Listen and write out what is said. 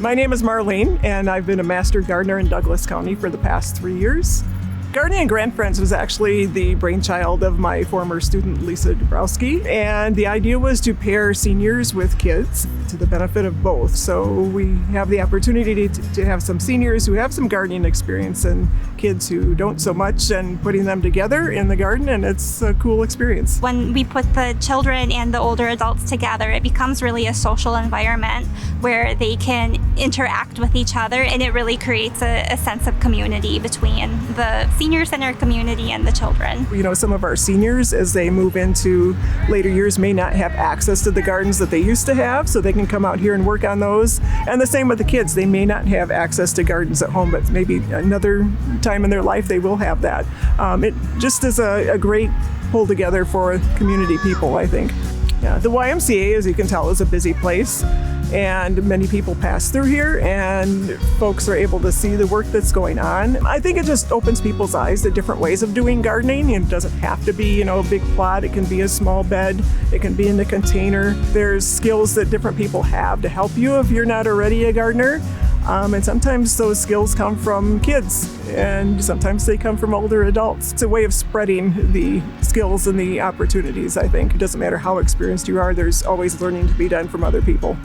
My name is Marlene, and I've been a master gardener in Douglas County for the past 3 years. Gardening and Grand Friends was actually the brainchild of my former student, Lisa Dabrowski, and the idea was to pair seniors with kids to the benefit of both. So we have the opportunity to have some seniors who have some gardening experience and kids who don't so much, and putting them together in the garden, and it's a cool experience. When we put the children and the older adults together, it becomes really a social environment where they can interact with each other, and it really creates a sense of community between the senior center community and the children. You know, some of our seniors, as they move into later years, may not have access to the gardens that they used to have, so they can come out here and work on those. And the same with the kids. They may not have access to gardens at home, but maybe another time in their life they will have that. It just is a great pull together for community people, I think. Yeah, the YMCA, as you can tell, is a busy place, and many people pass through here, and folks are able to see the work that's going on. I think it just opens people's eyes to different ways of doing gardening. It doesn't have to be, a big plot. It can be a small bed. It can be in a container. There's skills that different people have to help you if you're not already a gardener. And sometimes those skills come from kids, and sometimes they come from older adults. It's a way of spreading the skills and the opportunities, I think. It doesn't matter how experienced you are, there's always learning to be done from other people.